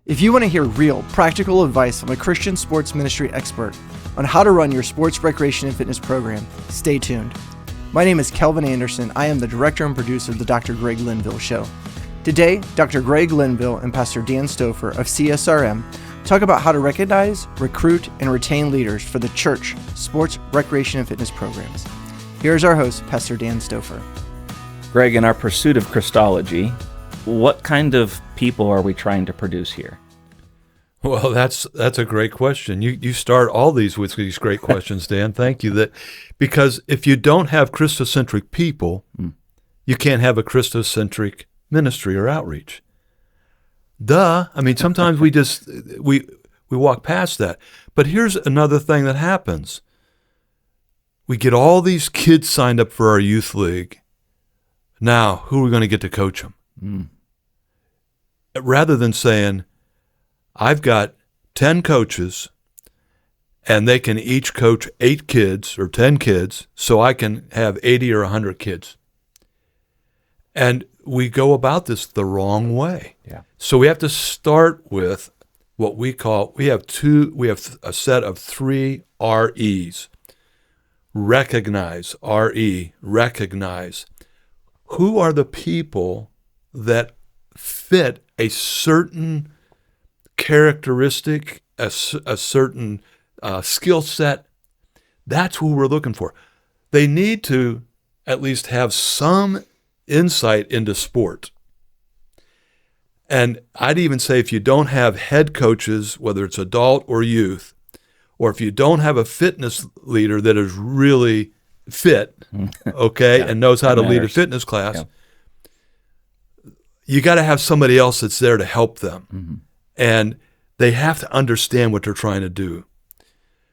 If you want to hear real, practical advice from a Christian sports ministry expert on how to run your sports, recreation, and fitness program, stay tuned. My name is Kelvin Anderson. I am the director and producer of the Dr. Greg Linville Show. Today, Dr. Greg Linville and Pastor Dan Stoffer of CSRM talk about how to recognize, recruit, and retain leaders for the church, sports, recreation, and fitness programs. Here's our host, Pastor Dan Stoffer. Greg, in our pursuit of Christology, what kind of people are we trying to produce here? Well, that's a great question. You start all these with these great questions, Dan. Thank you. Because if you don't have Christocentric people, you can't have a Christocentric ministry or outreach. Duh. I mean, sometimes we walk past that. But here's another thing that happens. We get all these kids signed up for our youth league. Now, who are we going to get to coach them? Rather than saying, I've got 10 coaches, and they can each coach 8 kids or 10 kids, so I can have 80 or 100 kids. And we go about this the wrong way. Yeah. So we have to start with what we have a set of 3 REs. Recognize, R-E, recognize. Who are the people that fit a certain characteristic, a certain skill set? That's who we're looking for. They need to at least have some insight into sport. And I'd even say if you don't have head coaches, whether it's adult or youth, or if you don't have a fitness leader that is really fit, okay, and knows how to lead a fitness class, you got to have somebody else that's there to help them. And they have to understand what they're trying to do.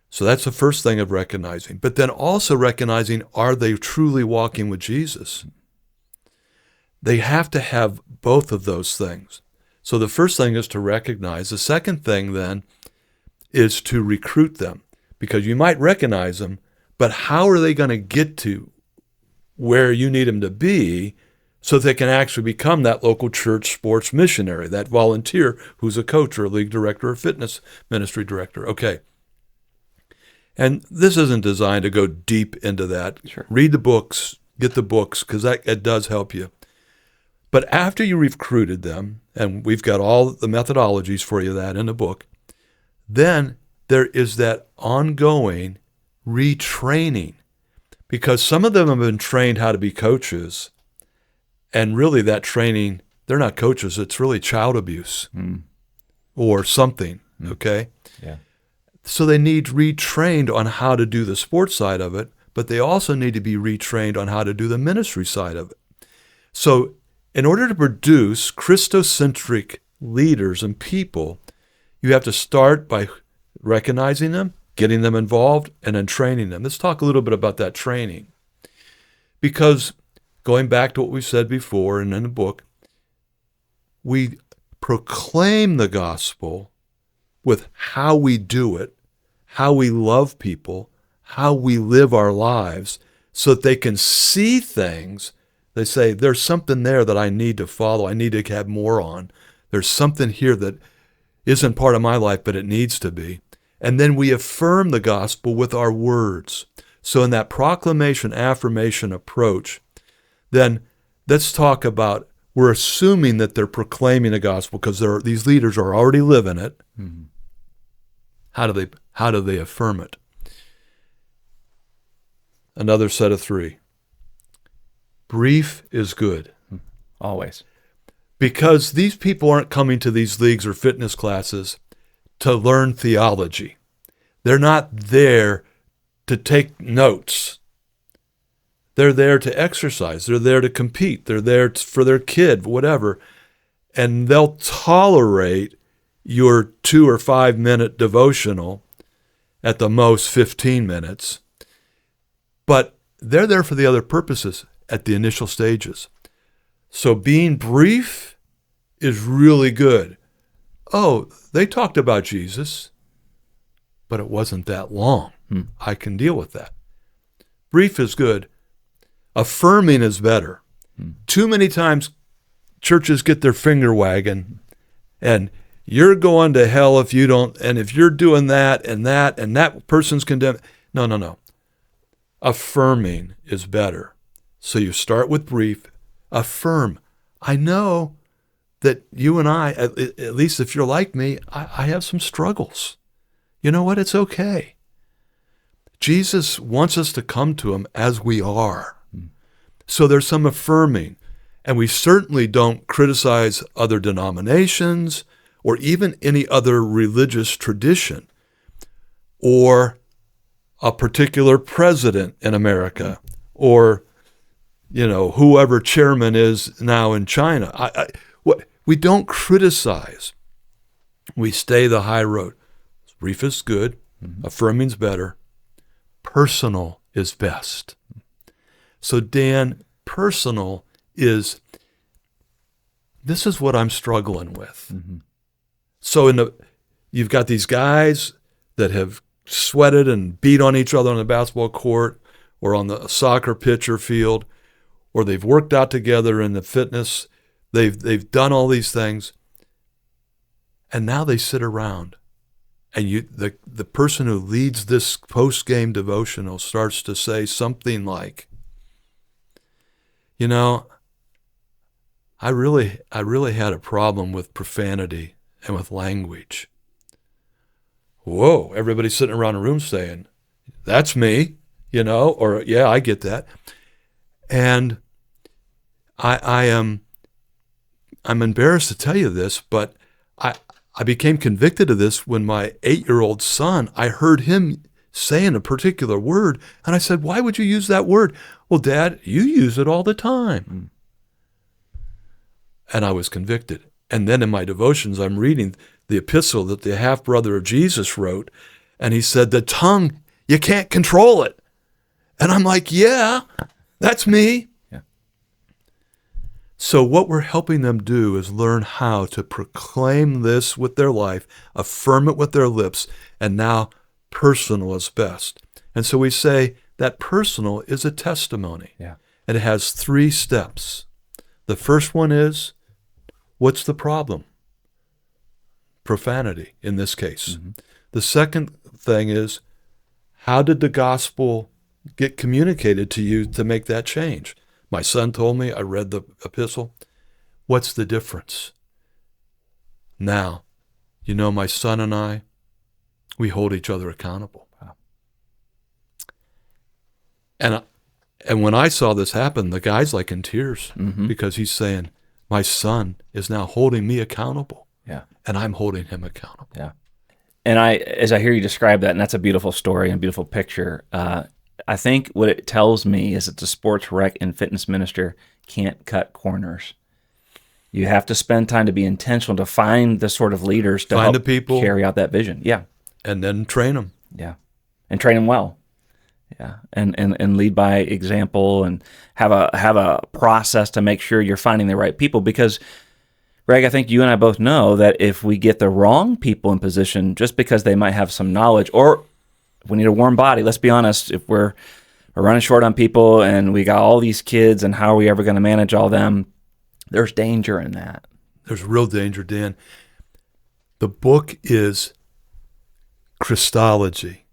So that's the first thing of recognizing. But then also recognizing, are they truly walking with Jesus? They have to have both of those things. So the first thing is to recognize. The second thing then is to recruit them, because you might recognize them, but how are they going to get to where you need them to be so they can actually become that local church sports missionary, that volunteer who's a coach or a league director or fitness ministry director? Okay. And this isn't designed to go deep into that. Sure. Read the books, get the books, because it does help you. But after you recruited them, and we've got all the methodologies for you that in the book, then there is that ongoing retraining, because some of them have been trained how to be coaches, and really that training, they're not coaches, it's really child abuse or something, okay? Yeah. So they need retrained on how to do the sports side of it, but they also need to be retrained on how to do the ministry side of it. So in order to produce Christocentric leaders and people, you have to start by recognizing them, getting them involved, and then training them. Let's talk a little bit about that training. Because going back to what we said before and in the book, we proclaim the gospel with how we do it, how we love people, how we live our lives, so that they can see things. They say, there's something there that I need to follow. I need to have more on. There's something here that isn't part of my life, but it needs to be. And then we affirm the gospel with our words. So in that proclamation, affirmation approach, then let's talk about, we're assuming that they're proclaiming the gospel because these leaders are already living it. How do they affirm it? Another set of 3. Brief is good. Always. Because these people aren't coming to these leagues or fitness classes to learn theology. They're not there to take notes. They're there to exercise. They're there to compete. They're there for their kid, whatever. And they'll tolerate your 2 or 5 minute devotional, at the most 15 minutes. But they're there for the other purposes at the initial stages. So being brief is really good. Oh, they talked about Jesus, but it wasn't that long. I can deal with that. Brief is good. Affirming is better. Too many times churches get their finger wagging and you're going to hell if you don't, and if you're doing that and that person's condemned. No. Affirming is better. So you start with brief, affirm. I know that you and I, at least if you're like me, I have some struggles. You know what? It's okay. Jesus wants us to come to him as we are. So there's some affirming. And we certainly don't criticize other denominations or even any other religious tradition or a particular president in America or, whoever chairman is now in China. We don't criticize. We stay the high road. Brief is good. Affirming's better. Personal is best. So Dan, personal is, this is what I'm struggling with. So you've got these guys that have sweated and beat on each other on the basketball court or on the soccer pitch or field, or they've worked out together in the fitness. They've done all these things, and now they sit around, and the person who leads this post-game devotional starts to say something like, I really had a problem with profanity and with language. Whoa, everybody's sitting around a room saying, that's me, or yeah, I get that. And I'm embarrassed to tell you this, but I became convicted of this when my 8-year-old son, I heard him saying a particular word, and I said, why would you use that word? Well, Dad, you use it all the time. And I was convicted. And then in my devotions, I'm reading the epistle that the half-brother of Jesus wrote, and he said, the tongue, you can't control it. And I'm like, yeah, that's me. Yeah. So what we're helping them do is learn how to proclaim this with their life, affirm it with their lips, and now personal is best. And so we say that personal is a testimony. Yeah. And it has 3 steps. The first one is, what's the problem? Profanity, in this case. The second thing is, how did the gospel get communicated to you to make that change? My son told me, I read the epistle. What's the difference? Now, my son and I, we hold each other accountable. Wow. And when I saw this happen, the guy's like in tears because he's saying, my son is now holding me accountable. Yeah. And I'm holding him accountable. Yeah. And as I hear you describe that, and that's a beautiful story and beautiful picture, I think what it tells me is that the sports rec and fitness minister can't cut corners. You have to spend time to be intentional to find the sort of leaders to help the people, carry out that vision. Yeah. And then train them. Yeah. And train them well. Yeah. And lead by example and have a process to make sure you're finding the right people, because Greg, I think you and I both know that if we get the wrong people in position, just because they might have some knowledge, or we need a warm body, let's be honest, if we're running short on people and we got all these kids and how are we ever going to manage all them, there's danger in that. There's real danger, Dan. The book is Christology,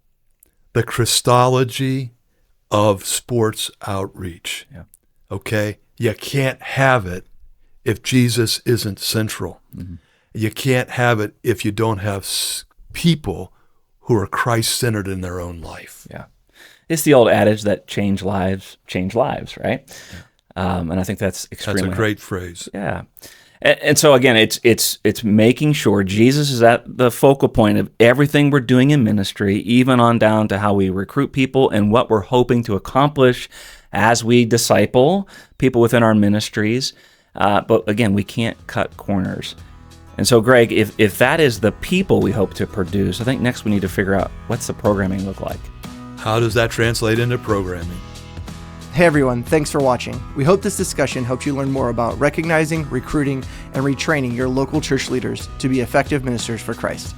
the Christology of sports outreach. Yeah. Okay? You can't have it if Jesus isn't central. You can't have it if you don't have people who are Christ-centered in their own life. Yeah. It's the old adage that change lives, right? Yeah. And I think that's extremely... That's a great phrase. Yeah. And so again, it's making sure Jesus is at the focal point of everything we're doing in ministry, even on down to how we recruit people and what we're hoping to accomplish as we disciple people within our ministries. But again, we can't cut corners. And so, Greg, if that is the people we hope to produce, I think next we need to figure out, what's the programming look like? How does that translate into programming? Hey everyone, thanks for watching. We hope this discussion helped you learn more about recognizing, recruiting, and retraining your local church leaders to be effective ministers for Christ.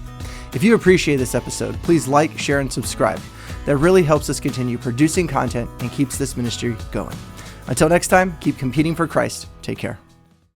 If you appreciate this episode, please like, share, and subscribe. That really helps us continue producing content and keeps this ministry going. Until next time, keep competing for Christ. Take care.